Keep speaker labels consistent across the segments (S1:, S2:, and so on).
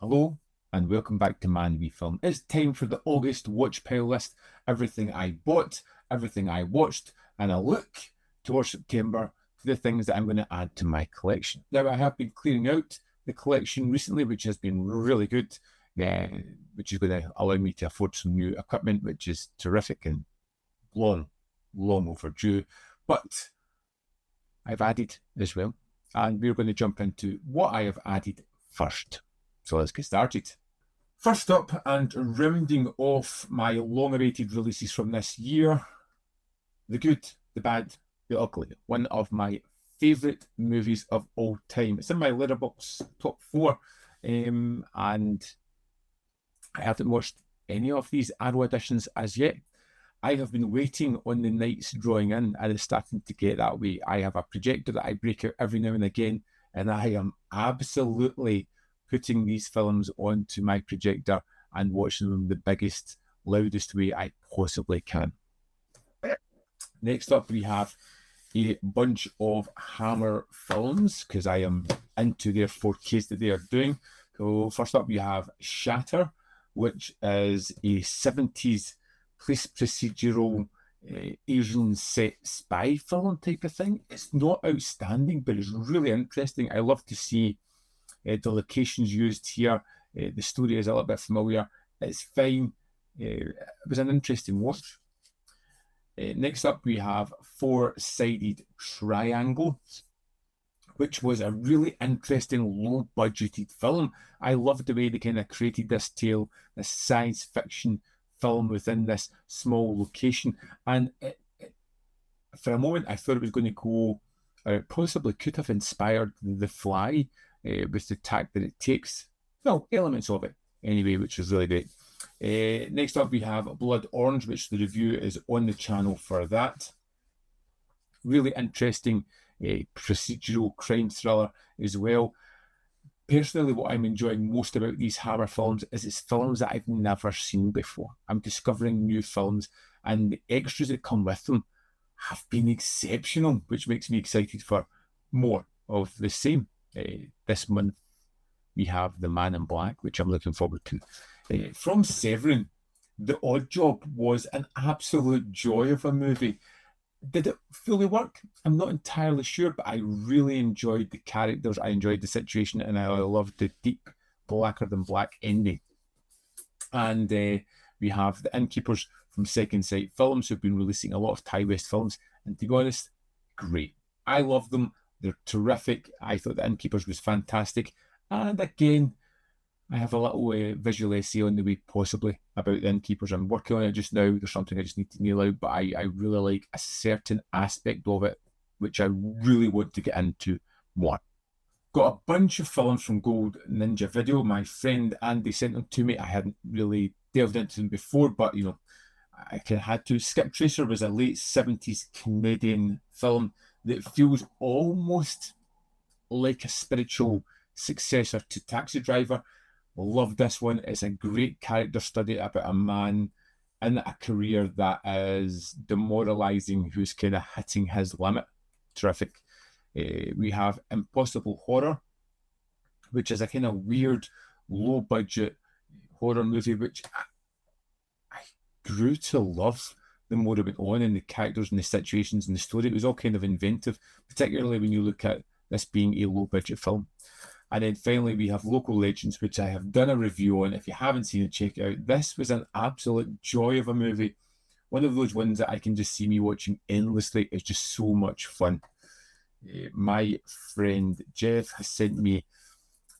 S1: Hello and welcome back to Man We Film. It's time for the August watch pile list. Everything I bought, everything I watched, and a look towards September for the things that I'm going to add to my collection. Now, I have been clearing out the collection recently, which has been really good, which is going to allow me to afford some new equipment, which is terrific and long overdue. But I've added as well, and we're going to jump into what I have added first. So let's get started. First up, and rounding off my long-awaited releases from this year, The Good, The Bad, The Ugly, one of my favourite movies of all time. It's in my Letterboxd top 4, and I haven't watched any of these Arrow editions as yet. I have been waiting on the nights drawing in, and it's starting to get that way. I have a projector that I break out every now and again, and I am absolutely putting these films onto my projector and watching them the biggest, loudest way I possibly can. Next up, we have a bunch of Hammer films, because I am into their 4Ks that they are doing. So first up, we have Shatter, which is a 70s police procedural Asian set spy film type of thing. It's not outstanding, but it's really interesting. I love to see the locations used here. The story is a little bit familiar. It's fine. It was an interesting watch. Next up, we have Four-Sided Triangle, which was a really interesting, low-budgeted film. I loved the way they kind of created this tale, this science fiction film within this small location. And for a moment, I thought it was going to go, possibly could have inspired The Fly, with the tack that it takes. Well, elements of it anyway, which is really great. Next up, we have Blood Orange, which the review is on the channel for that. Really interesting procedural crime thriller as well. Personally, what I'm enjoying most about these Hammer films is it's films that I've never seen before. I'm discovering new films, and the extras that come with them have been exceptional, which makes me excited for more of the same. This month, we have The Man in Black, which I'm looking forward to. From Severin, The Odd Job was an absolute joy of a movie. Did it fully work? I'm not entirely sure, but I really enjoyed the characters, I enjoyed the situation, and I loved the deep, blacker than black ending. And we have The Innkeepers from Second Sight Films, who've been releasing a lot of Thai West films, and to be honest, great. I love them. They're terrific. I thought The Innkeepers was fantastic. And again, I have a little visual essay on the way possibly about The Innkeepers. I'm working on it just now. There's something I just need to nail out, but I really like a certain aspect of it, which I really want to get into more. Got a bunch of films from Gold Ninja Video. My friend Andy sent them to me. I hadn't really delved into them before, but you know, I kind of had to. Skip Tracer was a late 70s Canadian film that feels almost like a spiritual successor to Taxi Driver. Love this one. It's a great character study about a man in a career that is demoralizing, who's kind of hitting his limit. Terrific. We have Impossible Horror, which is a kind of weird, low-budget horror movie, which I grew to love the more it went on, and the characters and the situations and the story. It was all kind of inventive, particularly when you look at this being a low-budget film. And then finally, we have Local Legends, which I have done a review on. If you haven't seen it, check it out. This was an absolute joy of a movie. One of those ones that I can just see me watching endlessly. It's just so much fun. My friend Jeff has sent me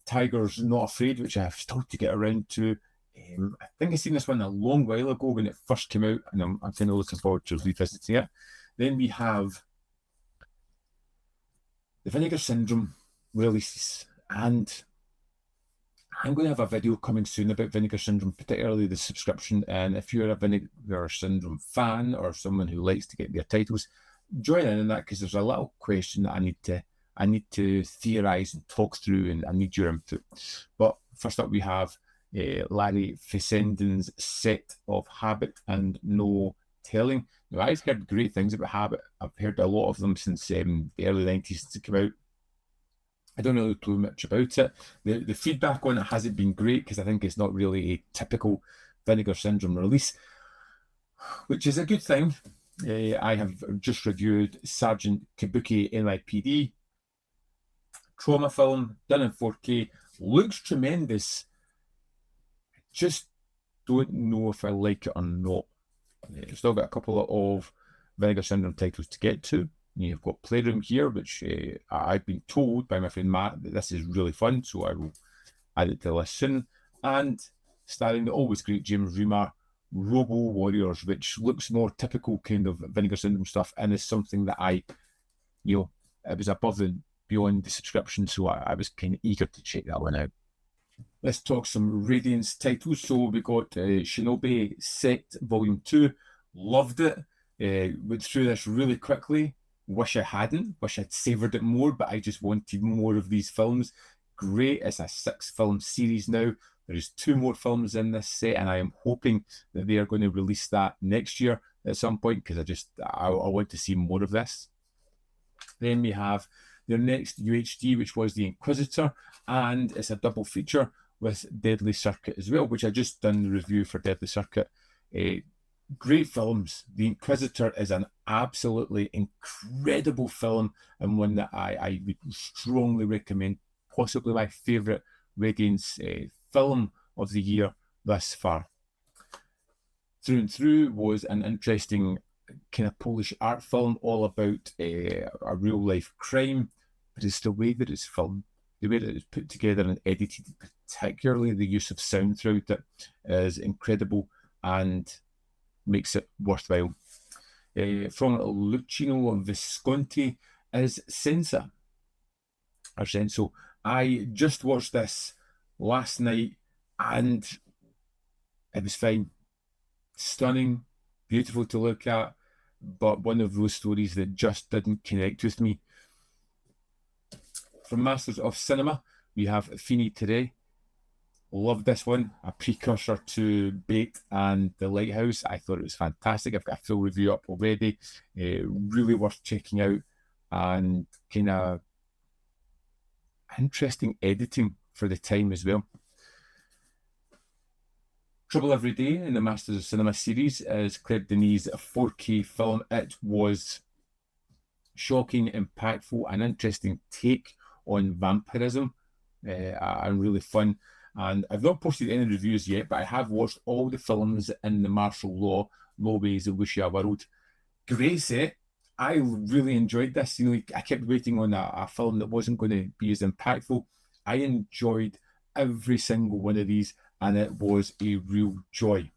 S1: Tiger's Not Afraid, which I have still to get around to. I think I seen this one a long while ago when it first came out, and I'm kind of looking forward to revisiting it. Then we have the Vinegar Syndrome releases, and I'm going to have a video coming soon about Vinegar Syndrome, particularly the subscription. And if you're a Vinegar Syndrome fan or someone who likes to get their titles, join in that, because there's a little question that I need to theorize and talk through, and I need your input. But first up, we have Larry Fessenden's set of Habit and No Telling. Now, I've heard great things about Habit. I've heard a lot of them since the early 90s since it came out. I don't know too much about it. The feedback on it hasn't been great because I think it's not really a typical Vinegar Syndrome release, which is a good thing. I have just reviewed Sergeant Kabuki NYPD, trauma film, done in 4K, looks tremendous. Just don't know if I like it or not. Still got a couple of Vinegar Syndrome titles to get to. You've got Playroom here, which I've been told by my friend Matt that this is really fun, so I will add it to the list soon. And starring the always great James Remar, Robo Warriors, which looks more typical kind of Vinegar Syndrome stuff and is something that it was above and beyond the subscription, so I was kind of eager to check that one out. Let's talk some Radiance titles. So we got Shinobi Sect Volume 2. Loved it. Went through this really quickly. Wish I hadn't. Wish I'd savoured it more, but I just wanted more of these films. Great. It's a 6-film series now. There's 2 more films in this set, and I am hoping that they are going to release that next year at some point, because I want to see more of this. Then we have their next UHD, which was The Inquisitor, and it's a double feature with Deadly Circuit as well, which I just done the review for Deadly Circuit. Great films. The Inquisitor is an absolutely incredible film, and one that I would strongly recommend. Possibly my favourite Radiance film of the year thus far. Through and Through was an interesting kind of Polish art film, all about a real life crime, but it's the way that it's filmed, the way that it's put together and edited, particularly the use of sound throughout it, is incredible and makes it worthwhile. From Luchino Visconti is Senza. I just watched this last night and it was fine. Stunning, beautiful to look at, but one of those stories that just didn't connect with me. From Masters of Cinema, we have Fini Today. Love this one, a precursor to Bait and The Lighthouse. I thought it was fantastic. I've got a full review up already. Really worth checking out, and kind of interesting editing for the time as well. Trouble Every Day in the Masters of Cinema series is Claire Denis' 4K film. It was shocking, impactful, an interesting take on vampirism, and really fun. And I've not posted any reviews yet, but I have watched all the films in the martial law, Law Ways of Wuxia World. Great set. I really enjoyed this. I kept waiting on a film that wasn't going to be as impactful. I enjoyed every single one of these, and it was a real joy.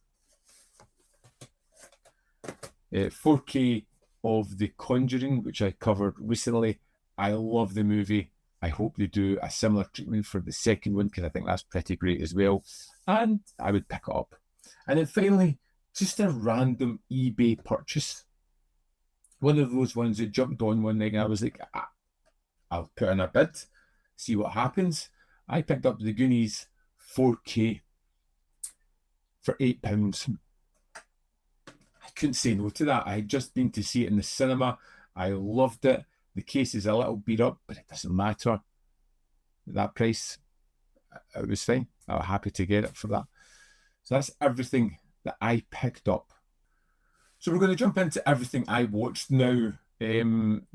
S1: 4K of The Conjuring, which I covered recently. I love the movie. I hope they do a similar treatment for the second one, because I think that's pretty great as well. And I would pick it up. And then finally, just a random eBay purchase. One of those ones that jumped on one night and I was like, I'll put in a bid, see what happens. I picked up The Goonies 4K for £8. I couldn't say no to that. I had just been to see it in the cinema. I loved it. The case is a little beat up, but it doesn't matter. At that price, it was fine. I was happy to get it for that. So that's everything that I picked up. So we're going to jump into everything I watched now. I've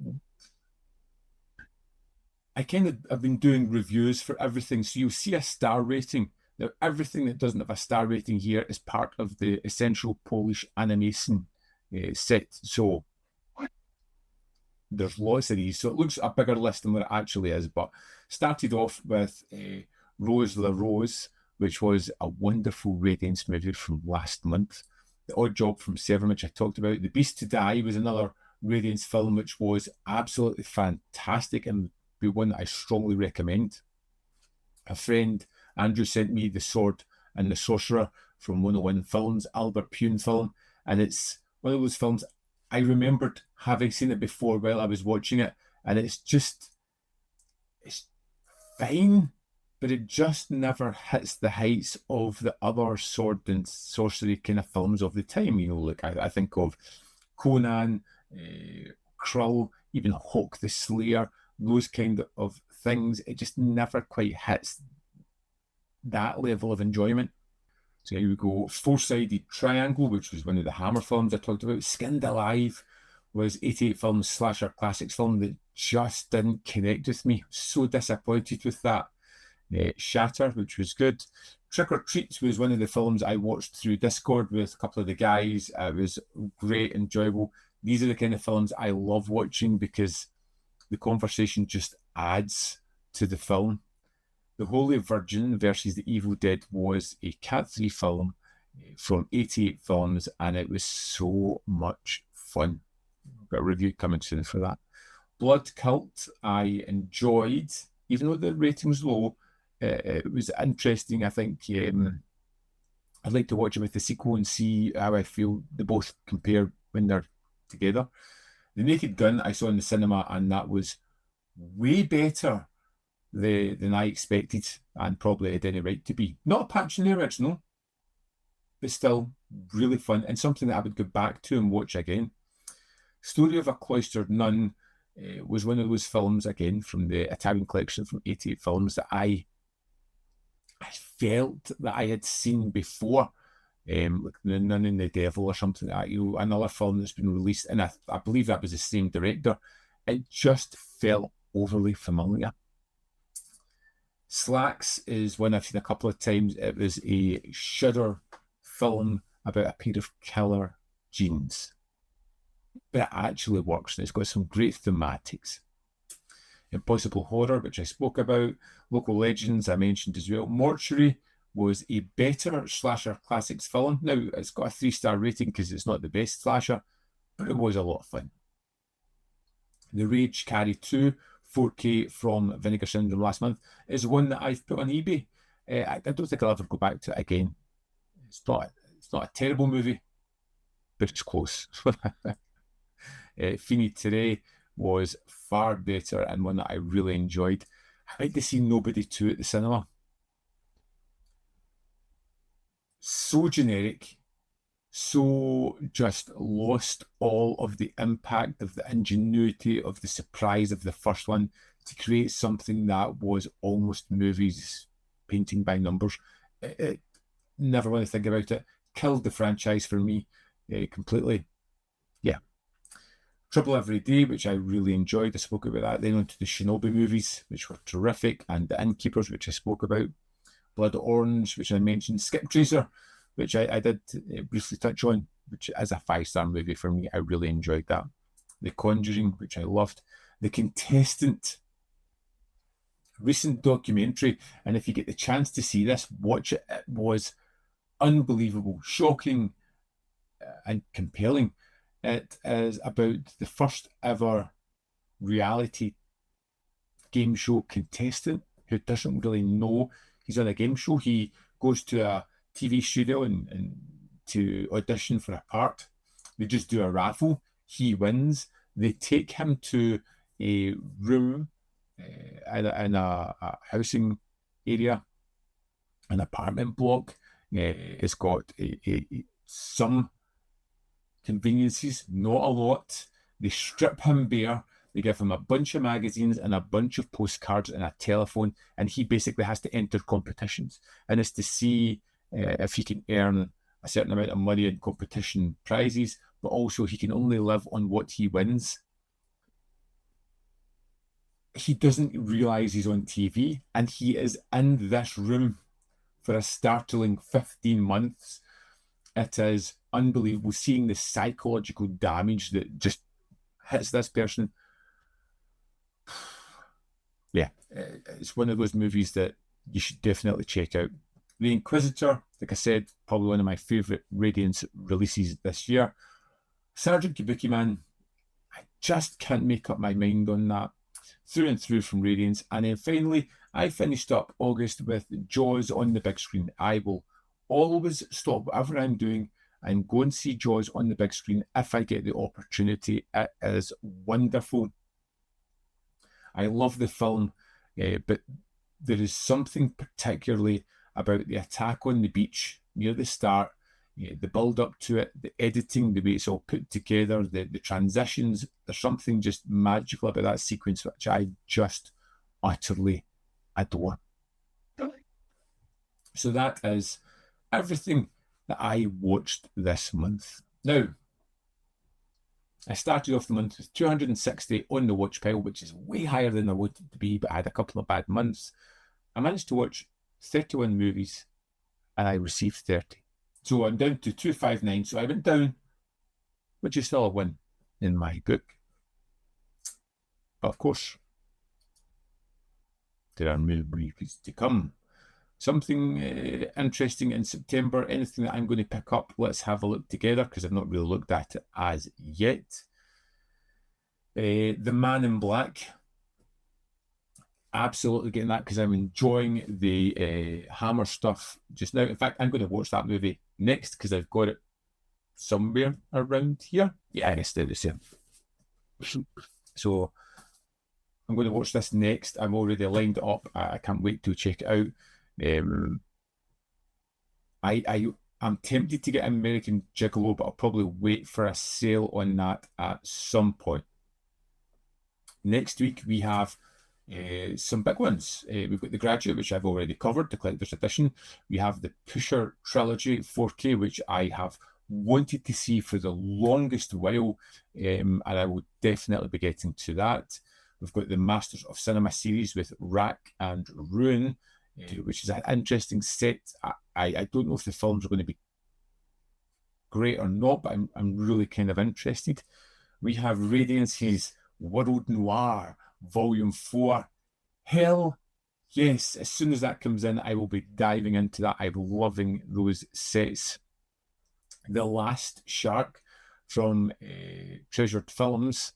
S1: been doing reviews for everything, so you'll see a star rating. Now, everything that doesn't have a star rating here is part of the essential Polish animation set. So there's lots of these, so it looks a bigger list than what it actually is. But started off with Rose La Rose, which was a wonderful Radiance movie from last month. The Odd Job from Seven, which I talked about. The Beast to Die was another Radiance film, which was absolutely fantastic and be one that I strongly recommend. A friend, Andrew, sent me The Sword and the Sorcerer from 101 Films, Albert Pune film, and it's one of those films I remembered having seen it before while I was watching it, and it's fine, but it just never hits the heights of the other sword and sorcery kind of films of the time. Look, I think of Conan, Krull, even Hawk the Slayer, those kind of things, it just never quite hits that level of enjoyment. So here we go. Four-Sided Triangle, which was one of the Hammer films I talked about. Skinned Alive was 88 Films slasher classics film that just didn't connect with me. So disappointed with that. Shatter, which was good. Trick or Treat was one of the films I watched through Discord with a couple of the guys. It was great, enjoyable. These are the kind of films I love watching because the conversation just adds to the film. The Holy Virgin versus the Evil Dead was a Cat 3 film from 88 Films, and it was so much fun. I've got a review coming soon for that. Blood Cult, I enjoyed, even though the rating was low. It was interesting. I think I'd like to watch it with the sequel and see how I feel they both compare when they're together. The Naked Gun I saw in the cinema, and that was way better than I expected, and probably had any right to be. Not a patch in the original, but still really fun, and something that I would go back to and watch again. Story of a Cloistered Nun was one of those films, again, from the Italian collection from 88 Films, that I felt that I had seen before, like The Nun and the Devil or something like that, another film that's been released, and I believe that was the same director. It just felt overly familiar. Slacks is one I've seen a couple of times. It was a Shudder film about a pair of killer jeans. But it actually works, and it's got some great thematics. Impossible Horror, which I spoke about. Local Legends, I mentioned as well. Mortuary was a better slasher classics film. Now, it's got a 3-star rating because it's not the best slasher, but it was a lot of fun. The Rage Carry 2, 4K from Vinegar Syndrome last month, is one that I've put on eBay. I don't think I'll ever go back to it again. It's not a terrible movie, but it's close. Fini Tere was far better and one that I really enjoyed. I like to see Nobody 2 at the cinema. So generic, so just lost all of the impact, of the ingenuity, of the surprise of the first one to create something that was almost movies painting by numbers. Never want to think about it. Killed the franchise for me completely. Yeah. Trouble Every Day, which I really enjoyed. I spoke about that. Then on to the Shinobi movies, which were terrific, and The Innkeepers, which I spoke about. Blood Orange, which I mentioned. Skip Tracer, which I did briefly touch on, which is a 5-star movie for me. I really enjoyed that. The Conjuring, which I loved. The Contestant, recent documentary, and if you get the chance to see this, watch it. It was unbelievable, shocking, and compelling. It is about the first ever reality game show contestant who doesn't really know he's on a game show. He goes to a TV studio and to audition for a part. They just do a raffle. He wins. They take him to a room in a housing area, an apartment block. It's got some conveniences, not a lot. They strip him bare. They give him a bunch of magazines and a bunch of postcards and a telephone, and he basically has to enter competitions. And it's to see if he can earn a certain amount of money in competition prizes, but also he can only live on what he wins. He doesn't realise he's on TV, and he is in this room for a startling 15 months. It is unbelievable seeing the psychological damage that just hits this person. Yeah, it's one of those movies that you should definitely check out. The Inquisitor, like I said, probably one of my favourite Radiance releases this year. Sergeant Kabuki Man, I just can't make up my mind on that. Through and through from Radiance. And then finally, I finished up August with Jaws on the big screen. I will always stop whatever I'm doing and go and see Jaws on the big screen if I get the opportunity. It is wonderful. I love the film, but there is something particularly about the attack on the beach near the start, the build up to it, the editing, the way it's all put together, the transitions. There's something just magical about that sequence which I just utterly adore. So that is everything that I watched this month. Now, I started off the month with 260 on the watch pile, which is way higher than I wanted it to be, but I had a couple of bad months. I managed to watch 31 movies and I received 30. So I'm down to 259. So I went down, which is still a win in my book. But of course, there are movies to come. Something interesting in September, anything that I'm going to pick up, let's have a look together, because I've not really looked at it as yet. The Man in Black. Absolutely getting that, because I'm enjoying the Hammer stuff just now. In fact, I'm going to watch that movie next, because I've got it somewhere around here. Yeah, I guess they're the same. So I'm going to watch this next. I'm already lined up. I can't wait to check it out. I'm tempted to get American Gigolo, but I'll probably wait for a sale on that at some point. Next week we have some big ones. We've got The Graduate, which I've already covered, the collector's edition. We have the Pusher trilogy 4K, which I have wanted to see for the longest while, and I will definitely be getting to that. We've got the Masters of Cinema series with Rack and Ruin, which is an interesting set. I don't know if the films are going to be great or not, but I'm really kind of interested. We have Radiance's World Noir Volume 4. Hell yes, as soon as that comes in, I will be diving into that. I'm loving those sets. The Last Shark from Treasured Films.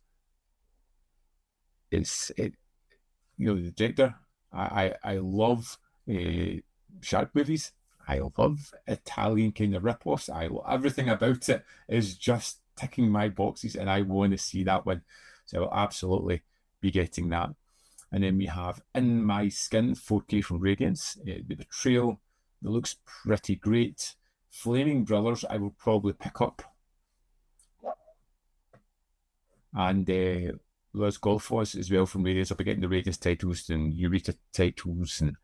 S1: The director. I love shark movies. I love Italian kind of rip-offs. Everything about it is just ticking my boxes, and I want to see that one. So I will absolutely be getting that. And then we have In My Skin 4K from Radiance. The Betrayal, that looks pretty great. Flaming Brothers, I will probably pick up. And Los Golfos as well from Radiance. I'll be getting the Radiance titles and Eureka titles and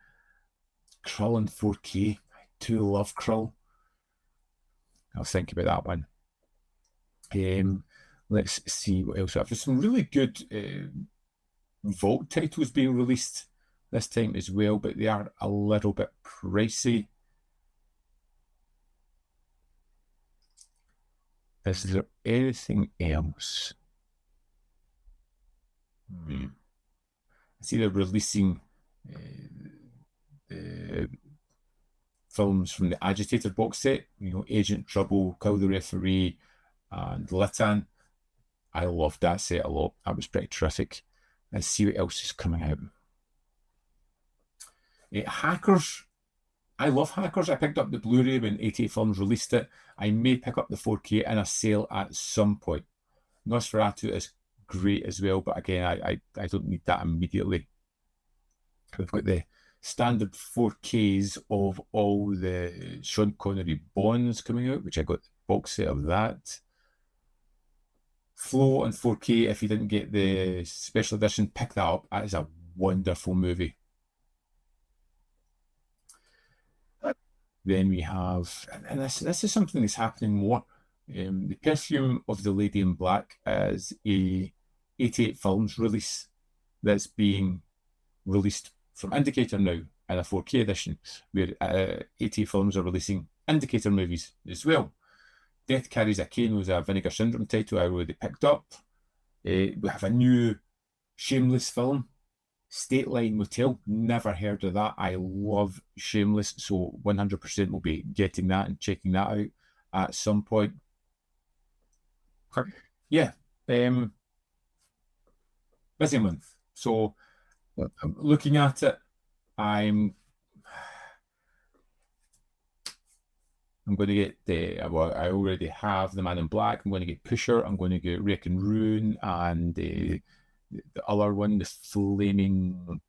S1: Krull in 4K. I do love Krull. I'll think about that one. Let's see what else. There's some really good Vault titles being released this time as well, but they are a little bit pricey. Is there anything else? I see they're releasing films from the Agitator box set, Agent Trouble, Kill the Referee, and Litan. I loved that set a lot. That was pretty terrific. Let's see what else is coming out. Hackers. I love Hackers. I picked up the Blu-ray when 88 Films released it. I may pick up the 4K in a sale at some point. Nosferatu is great as well, but again, I don't need that immediately. We've got the standard 4Ks of all the Sean Connery Bonds coming out, which I got the box set of that. Flow on 4K, if you didn't get the special edition, pick that up. That is a wonderful movie. Then we have, and this is something that's happening more. The Perfume of the Lady in Black is a 88 Films release that's being released from Indicator now in a 4K edition, where 88 Films are releasing Indicator movies as well. Death Carries a Cane was a Vinegar Syndrome title I already picked up. We have a new Shameless film, State Line Motel. Never heard of that. I love Shameless, so 100% will be getting that and checking that out at some point. Yeah, busy month. So looking at it, I'm going to get I already have The Man in Black. I'm going to get Pusher. I'm going to get Wreck and Ruin, and the other one, the Flaming.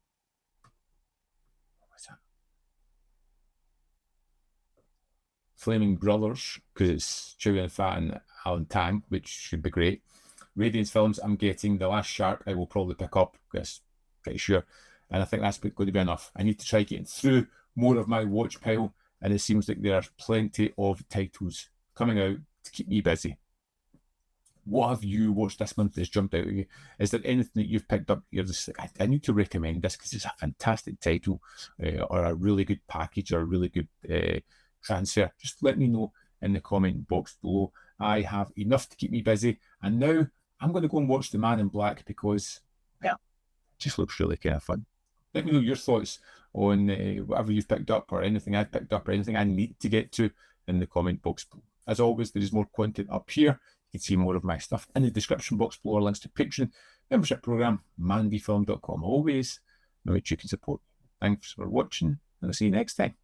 S1: What's that? Flaming Brothers, because it's Chewie and Fat and Alan Tang, which should be great. Radiance Films, I'm getting The Last Shark. I will probably pick up, because pretty sure. and I think that's going to be enough. I need to try getting through more of my watch pile, and it seems like there are plenty of titles coming out to keep me busy. What have you watched this month that's jumped out at you? Is there anything that you've picked up? You're just like, I need to recommend this because it's a fantastic title, or a really good package, or a really good transfer. Just let me know in the comment box below. I have enough to keep me busy, and now I'm going to go and watch The Man in Black because, well, it just looks really kind of fun. Let me know your thoughts on whatever you've picked up, or anything I've picked up, or anything I need to get to in the comment box below. As always, there is more content up here. You can see more of my stuff in the description box below, or links to Patreon, membership program, manvfilm.com. Always know which you can support. Thanks for watching, and I'll see you next time.